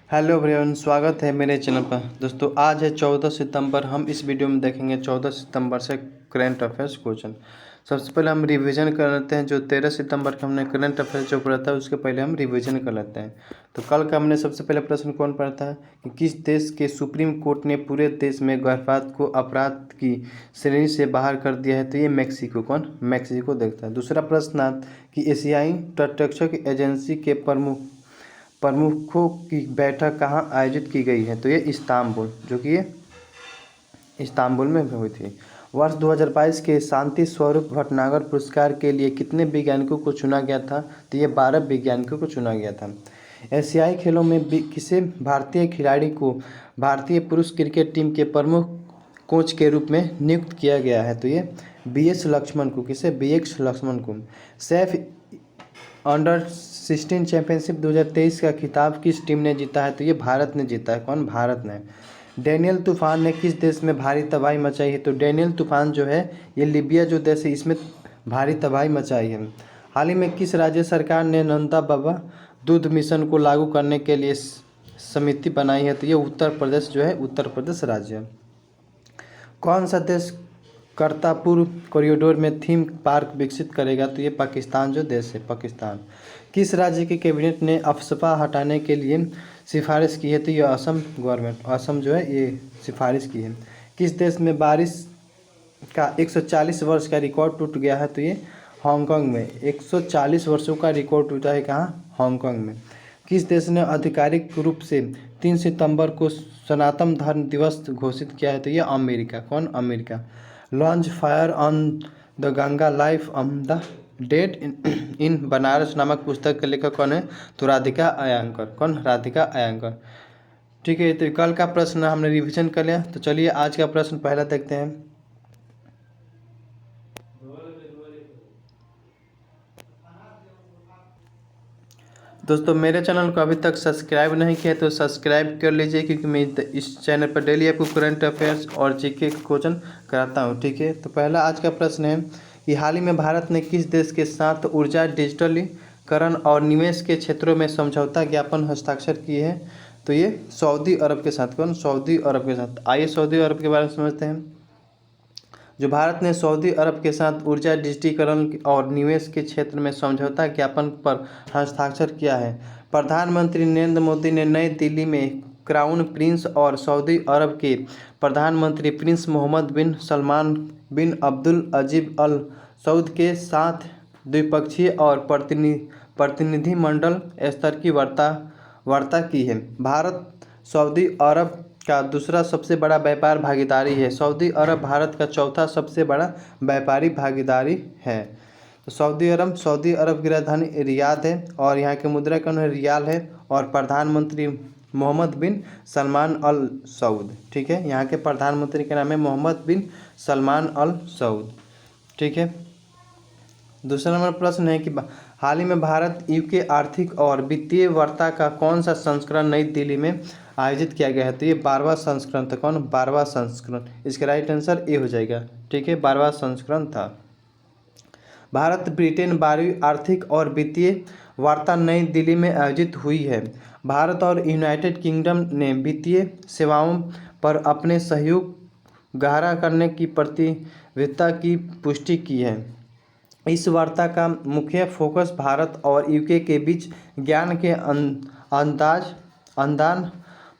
Hello everyone, स्वागत है मेरे चैनल पर। दोस्तों आज है 14 सितंबर। हम इस वीडियो में देखेंगे 14 सितंबर से करंट अफेयर्स क्वेश्चन। सबसे पहले हम रिवीजन कर लेते हैं। जो 13 सितंबर का हमने करंट अफेयर्स जो पढ़ा था उसके पहले हम रिवीजन कर लेते हैं। तो कल का हमने सबसे पहले प्रश्न कौन पढ़ा था कि किस देश के सुप्रीम कोर्ट ने पूरे देश में गर्भपात को अपराध की श्रेणी से बाहर कर दिया है। तो ये मैक्सिको। कौन? मैक्सिको देखता है। दूसरा प्रश्न था कि एशियाई तटरक्षक एजेंसी के प्रमुखों की बैठक कहाँ आयोजित की गई है। तो ये इस्तांबुल, जो कि ये इस्तांबुल में हुई थी। वर्ष 2022 के शांति स्वरूप भटनागर पुरस्कार के लिए कितने वैज्ञानिकों को चुना गया था। तो ये 12 वैज्ञानिकों को चुना गया था। एशियाई खेलों में किसे भारतीय खिलाड़ी को भारतीय पुरुष क्रिकेट टीम के प्रमुख कोच के रूप में नियुक्त किया गया है। तो ये BS लक्ष्मण को। किसे? BX लक्ष्मण को। सैफ अंडर 16 चैंपियनशिप 2023 का खिताब किस टीम ने जीता है। तो ये भारत ने जीता है। कौन? भारत ने। डेनियल तूफान ने किस देश में भारी तबाही मचाई है। तो डेनियल तूफान जो है ये लीबिया जो देश है इसमें भारी तबाही मचाई है। हाल ही में किस राज्य सरकार ने नंदा बाबा दूध मिशन को लागू करने के लिए समिति बनाई है। तो ये उत्तर प्रदेश जो है, उत्तर प्रदेश राज्य। कौन सा देश करतारपुर कॉरिडोर में थीम पार्क विकसित करेगा। तो ये पाकिस्तान जो देश है, पाकिस्तान। किस राज्य की कैबिनेट ने अफस्पा हटाने के लिए सिफारिश की है। तो ये असम गवर्नमेंट, असम जो है ये सिफारिश की है। किस देश में बारिश का 140 वर्ष का रिकॉर्ड टूट गया है। तो ये हांगकांग में 140 वर्षों का रिकॉर्ड टूटा है। कहाँ? हांगकांग में। किस देश ने आधिकारिक रूप से 3 सितंबर को सनातन धर्म दिवस घोषित किया है। तो ये अमेरिका। कौन? America. Launch fire on the Ganga life on the dead in Banaras नामक पुस्तक के लेखक कौन है। तो राधिका अयंकर। कौन? राधिका अयंकर। ठीक है, तो कल का प्रश्न हमने रिवीजन कर लिया। तो चलिए आज का प्रश्न पहला देखते हैं। दोस्तों मेरे चैनल को अभी तक सब्सक्राइब नहीं किया तो सब्सक्राइब कर लीजिए, क्योंकि मैं इस चैनल पर डेली आपको करंट अफेयर्स और जीके के क्वेश्चन कराता हूँ। ठीक है, तो पहला आज का प्रश्न है कि हाल ही में भारत ने किस देश के साथ ऊर्जा डिजिटलीकरण और निवेश के क्षेत्रों में समझौता ज्ञापन हस्ताक्षर किए हैं। तो ये सऊदी अरब के साथ। कौन? सऊदी अरब के साथ। आइए सऊदी अरब के बारे में समझते हैं। जो भारत ने सऊदी अरब के साथ ऊर्जा डिजिटीकरण और निवेश के क्षेत्र में समझौता ज्ञापन पर हस्ताक्षर किया है। प्रधानमंत्री नरेंद्र मोदी ने नई दिल्ली में क्राउन प्रिंस और सऊदी अरब के प्रधानमंत्री प्रिंस मोहम्मद बिन सलमान बिन अब्दुल अजीज अल सऊद के साथ द्विपक्षीय और प्रतिनिधिमंडल स्तर की वार्ता की है। भारत सऊदी अरब का दूसरा सबसे बड़ा व्यापार भागीदारी है। सऊदी अरब भारत का चौथा सबसे बड़ा व्यापारी भागीदारी है। तो सऊदी अरब की राजधानी रियाद है और यहाँ के मुद्रा कौन है? रियाल है। और प्रधानमंत्री मोहम्मद बिन सलमान अल सऊद। ठीक है, यहाँ के प्रधानमंत्री का नाम है मोहम्मद बिन सलमान अल सऊद। ठीक है, दूसरा नंबर प्रश्न है कि हाल ही में भारत यूके आर्थिक और वित्तीय वार्ता का कौन सा संस्करण नई दिल्ली में आयोजित किया गया है। तो ये 12वां संस्करण था। कौन? 12वां संस्करण। इसका राइट आंसर ए हो जाएगा। ठीक है, 12वां संस्करण था। भारत ब्रिटेन 12वीं आर्थिक और वित्तीय वार्ता नई दिल्ली में आयोजित हुई है। भारत और यूनाइटेड किंगडम ने वित्तीय सेवाओं पर अपने सहयोग गहरा करने की प्रतिबद्धता की पुष्टि की है। इस वार्ता का मुख्य फोकस भारत और यूके के बीच ज्ञान के आदान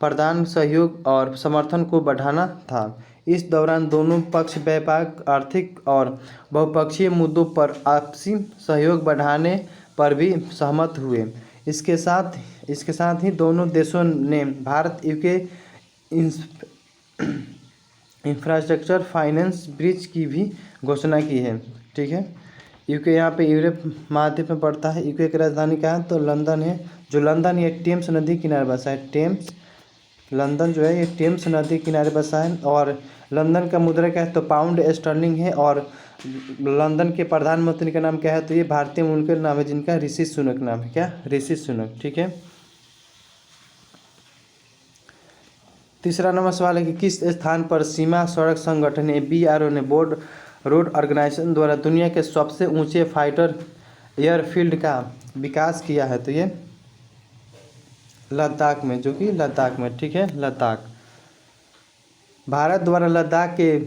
प्रदान, सहयोग और समर्थन को बढ़ाना था। इस दौरान दोनों पक्ष व्यापक आर्थिक और बहुपक्षीय मुद्दों पर आपसी सहयोग बढ़ाने पर भी सहमत हुए। इसके साथ ही दोनों देशों ने Bharat UK infrastructure finance bridge की भी घोषणा की है। ठीक है, यूके यहाँ पे यूरोप महाद्वीप में पड़ता है। यूके की राजधानी क्या है? तो लंदन है। जो लंदन ये टेम्स नदी किनारे बसा है। लंदन जो है ये टेम्स नदी किनारे बसा है। और लंदन का मुद्रा क्या है? तो पाउंड स्टर्लिंग है। और लंदन के प्रधानमंत्री का नाम क्या है? तो ये भारतीय मूल का नाम है, जिनका ऋषि सुनक नाम है। क्या? ऋषि सुनक। ठीक है, तीसरा नंबर सवाल है कि किस स्थान पर सीमा सड़क संगठन BRO ने रोड ऑर्गेनाइजेशन द्वारा दुनिया के सबसे ऊंचे फाइटर एयरफील्ड का विकास किया है। तो ये लद्दाख में, जो कि लद्दाख में, ठीक है, लद्दाख। भारत द्वारा लद्दाख के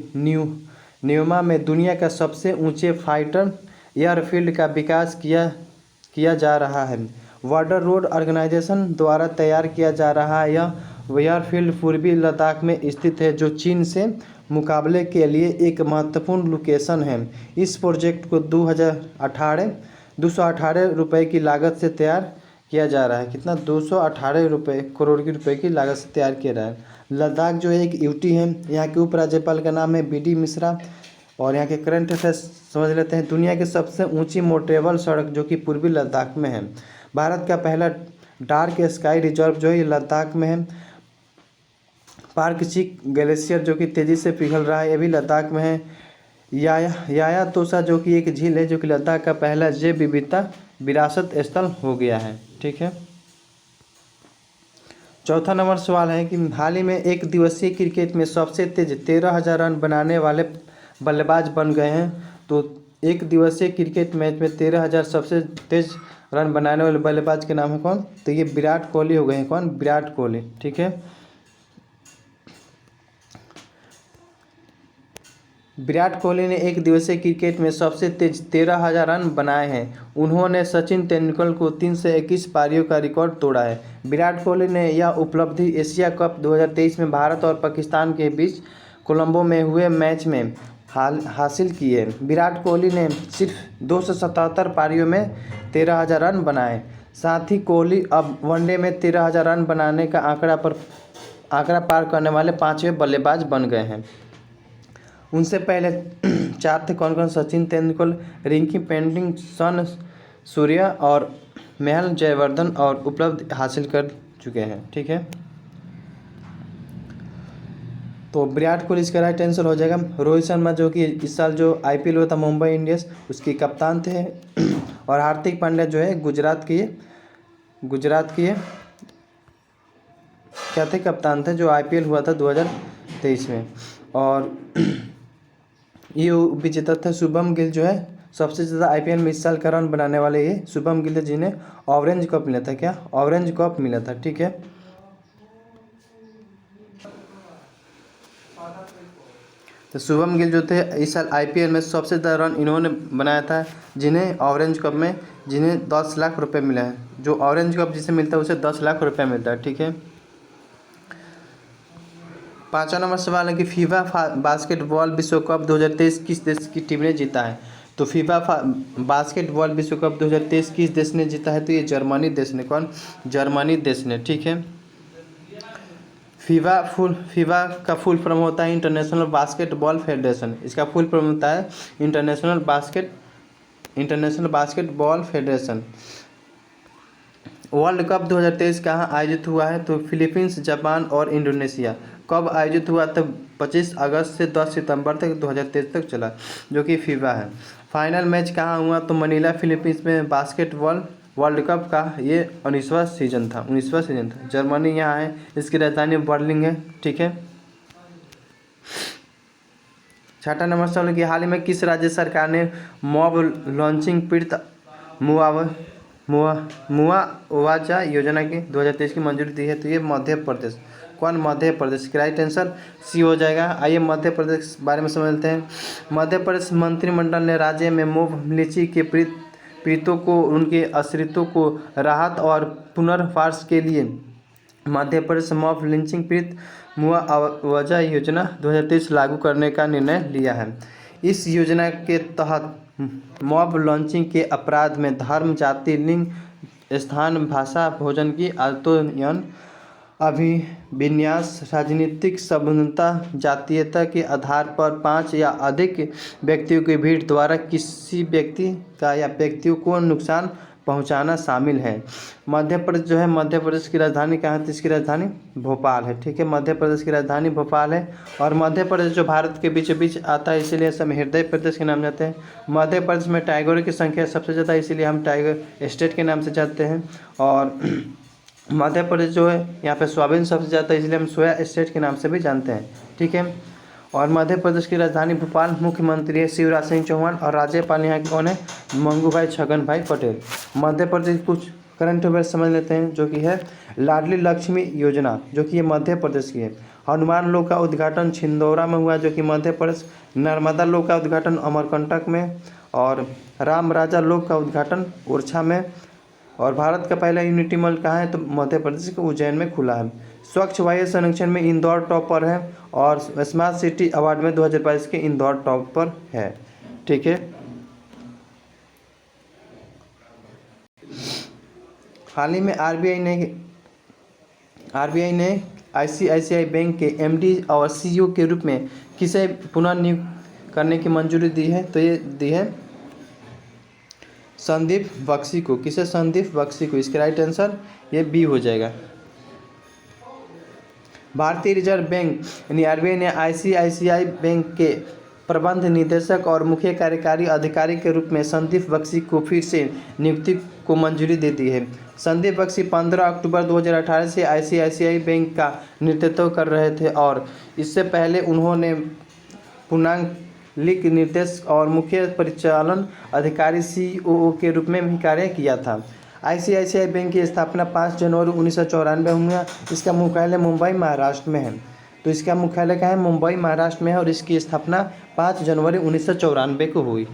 न्यूमा में दुनिया का सबसे ऊंचे फाइटर एयरफील्ड का विकास किया जा रहा है। बॉर्डर रोड ऑर्गेनाइजेशन द्वारा तैयार किया जा रहा है। यह एयरफील्ड पूर्वी लद्दाख में स्थित है, जो चीन से मुकाबले के लिए एक महत्वपूर्ण लोकेशन है। इस प्रोजेक्ट को 218 रुपये की लागत से तैयार किया जा रहा है। कितना? 218 करोड़ की लागत से तैयार किया रहा है। लद्दाख जो है एक यूटी है। यहाँ के उपराज्यपाल का नाम है BD मिश्रा। और यहाँ के करंट अफेयर्स समझ लेते हैं। दुनिया की सबसे ऊंची मोटरेबल सड़क जो कि पूर्वी लद्दाख में है। भारत का पहला डार्क स्काई रिजर्व जो है लद्दाख में है। पार्क चिक ग्लेशियर जो कि तेज़ी से पिघल रहा है, ये भी लद्दाख में है। याया तोसा जो कि एक झील है, जो कि लद्दाख का पहला जैव विविधता विरासत स्थल हो गया है। ठीक है। चौथा नंबर सवाल है कि हाल ही में एक दिवसीय क्रिकेट में सबसे तेज 13,000 रन बनाने वाले बल्लेबाज बन गए हैं। तो एक दिवसीय क्रिकेट मैच में 13,000 सबसे तेज रन बनाने वाले बल्लेबाज के नाम है कौन? तो ये विराट कोहली हो गए हैं। कौन? विराट कोहली। ठीक है। विराट कोहली ने एक दिवसीय क्रिकेट में सबसे तेज 13,000 रन बनाए हैं। उन्होंने सचिन तेंदुलकर को 321 पारियों का रिकॉर्ड तोड़ा है। विराट कोहली ने यह उपलब्धि एशिया कप 2023 में भारत और पाकिस्तान के बीच कोलंबो में हुए मैच में हासिल की है। विराट कोहली ने सिर्फ 277 पारियों में 13,000 रन बनाए। साथ ही कोहली अब वनडे में 13,000 रन बनाने का आंकड़ा पार करने वाले 5वें बल्लेबाज बन गए हैं। उनसे पहले 4 थे। कौन कौन? सचिन तेंदुलकर, रिंकी पेंटिंग, सन सूर्या और महल जयवर्धन और उपलब्धि हासिल कर चुके हैं। ठीक है। तो विराट कोहली इसका राइट आंसर हो जाएगा। रोहित शर्मा जो कि इस साल जो IPL हुआ था मुंबई इंडियंस, उसके कप्तान थे। और हार्दिक पांड्या जो है गुजरात के क्या थे? कप्तान थे, जो IPL हुआ था 2023 में। और ये विजेता था शुभम गिल जो है सबसे ज़्यादा IPL में इस साल का रन बनाने वाले ये शुभम गिल है, जिन्हें ऑरेंज कप मिला था। क्या? ऑरेंज कप मिला था। ठीक है। तो शुभम गिल जो थे इस साल IPL में सबसे ज़्यादा रन इन्होंने बनाया था, जिन्हें ऑरेंज कप में 10 लाख रुपए मिला है। जो ऑरेंज कप जिसे मिलता है उसे 10 लाख रुपए मिलता है। ठीक है। 5वां नंबर सवाल है कि फीफा बास्केटबॉल विश्व कप 2023 किस देश की टीम ने जीता है? तो फीफा बास्केटबॉल विश्व कप 2023 किस देश ने जीता है? तो ये जर्मनी देश ने। कौन? जर्मनी देश ने। ठीक है। फीफा का फुल फॉर्म होता है इंटरनेशनल बास्केटबॉल फेडरेशन। इसका फुल फॉर्म होता है international basketball federation. World cup 2023 कहाँ आयोजित हुआ है? तो फिलीपींस, जापान और इंडोनेशिया। कब आयोजित हुआ? तब 25 अगस्त से 10 सितंबर तक 2023 तक चला, जो कि फीफा है। फाइनल मैच कहाँ हुआ? तो मनीला फिलीपींस में। बास्केटबॉल वर्ल्ड कप का ये 19वां सीजन था। जर्मनी यहाँ है। इसकी राजधानी बर्लिन है। ठीक है। 6वां नंबर सवाल कि हाल ही में किस राज्य सरकार ने मॉब लॉन्चिंग पीड़ित मुआवजा योजना की 2023 की मंजूरी दी है? तो ये मध्य प्रदेश। कौन? मध्य प्रदेश। का राइट आंसर सी हो जाएगा। आइए मध्य प्रदेश के बारे में समझते हैं। मध्य प्रदेश मंत्रिमंडल ने राज्य में मॉब लिंचिंग के पीड़ितों को उनके आश्रितों को राहत और पुनर्वास के लिए मध्य प्रदेश मॉब लिंचिंग पीड़ित मुआवजा योजना 2023 लागू करने का निर्णय लिया है। इस योजना के तहत मॉब लॉन्चिंग के अपराध में धर्म, जाति, लिंग, स्थान, भाषा, भोजन की आदतों, अभिविन्यास, राजनीतिक संबद्धता, जातीयता के आधार पर 5 या अधिक व्यक्तियों की भीड़ द्वारा किसी व्यक्ति का या व्यक्तियों को नुकसान पहुंचाना शामिल है। मध्य प्रदेश जो है, मध्य प्रदेश की राजधानी कहाँ है? इसकी राजधानी भोपाल है। ठीक है। मध्य प्रदेश की राजधानी भोपाल है। और मध्य प्रदेश जो भारत के बीचों बीच आता है, इसीलिए सब हृदय प्रदेश के नाम जाते हैं। मध्य प्रदेश में टाइगरों की संख्या सबसे ज़्यादा, इसीलिए हम टाइगर स्टेट के नाम से जानते हैं। और मध्य प्रदेश जो है यहाँ पे सोयाबीन सबसे ज़्यादा, इसलिए हम सोया स्टेट के नाम से भी जानते हैं। ठीक है। और मध्य प्रदेश की राजधानी भोपाल। मुख्यमंत्री है शिवराज सिंह चौहान और राज्यपाल यहाँ के कौन है? मंगू भाई छगन भाई पटेल। मध्य प्रदेश कुछ करंट अफेयर्स समझ लेते हैं, जो कि है लाडली लक्ष्मी योजना, जो कि ये मध्य प्रदेश की है। हनुमान लोक का उद्घाटन छिंदौरा में हुआ, जो कि मध्य प्रदेश। नर्मदा लोक का उद्घाटन अमरकंटक में, और राम राजा लोक का उद्घाटन ओरछा में। और भारत का पहला यूनिटी मॉल कहाँ है, तो मध्य प्रदेश के उज्जैन में खुला है। स्वच्छ वायु संरक्षण में इंदौर टॉप पर है, और स्मार्ट सिटी अवार्ड में 2022 के इंदौर टॉप पर है। ठीक है। हाल ही में आरबीआई ने आईसीआईसीआई बैंक के एमडी और सीईओ के रूप में किसे पुनः नियुक्त करने की मंजूरी दी है, तो ये दी है संदीप बख्शी को। किसे? संदीप बख्शी को। इसका राइट आंसर ये बी हो जाएगा। भारतीय रिजर्व बैंक यानी आरबीआई ने आईसीआईसीआई बैंक के प्रबंध निदेशक और मुख्य कार्यकारी अधिकारी के रूप में संदीप बख्शी को फिर से नियुक्ति को मंजूरी दे दी है। संदीप बख्शी 15 अक्टूबर 2018 से आईसीआईसीआई बैंक का नेतृत्व कर रहे थे, और इससे पहले उन्होंने पूर्णांक लीक निर्देशक और मुख्य परिचालन अधिकारी सीओओ के रूप में भी कार्य किया था। आईसीआईसीआई बैंक की स्थापना 5 जनवरी 1994 हुआ। इसका मुख्यालय मुंबई महाराष्ट्र में है। तो इसका मुख्यालय कहाँ है? मुंबई महाराष्ट्र में है, और इसकी स्थापना 5 जनवरी 1994 को हुई।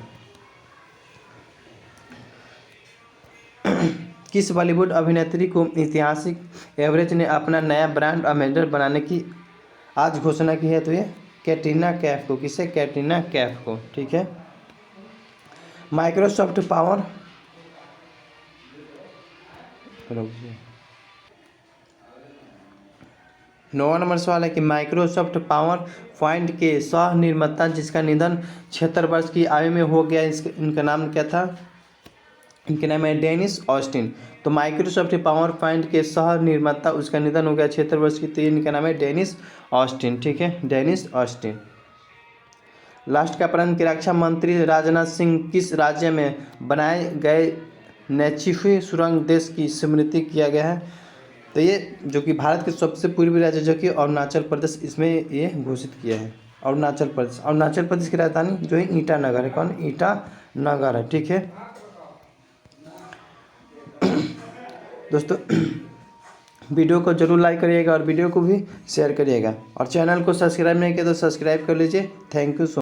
किस बॉलीवुड अभिनेत्री को ऐतिहासिक एवरेज ने अपना नया ब्रांड एम्बेसडर बनाने की आज घोषणा की है? तो ये कैटरीना कैफ को। किसे? कैटरीना कैफ को। ठीक है। माइक्रोसॉफ्ट पावर 9वां नंबर सवाल है कि माइक्रोसॉफ्ट पावर पॉइंट के सह निर्माता जिसका निधन 76 वर्ष की आयु में हो गया, इनका नाम क्या था? इनके नाम है डेनिस ऑस्टिन। तो माइक्रोसॉफ्ट पावर पॉइंट के सह निर्माता, उसका निधन हो गया 76 वर्ष की, तो इनका नाम है डेनिस ऑस्टिन। ठीक है, डेनिस ऑस्टिन। लास्ट का प्रश्न कि रक्षा मंत्री राजनाथ सिंह किस राज्य में बनाए गए नेचीफी सुरंग देश की स्मृति किया गया है? तो ये जो कि भारत के सबसे पूर्वी राज्य जो कि अरुणाचल प्रदेश, इसमें ये घोषित किया है। अरुणाचल प्रदेश की राजधानी जो है ईटानगर है। कौन? ईटानगर है। ठीक है दोस्तों, वीडियो को जरूर लाइक करिएगा और वीडियो को भी शेयर करिएगा, और चैनल को सब्सक्राइब नहीं किया तो सब्सक्राइब कर लीजिए। Thank you so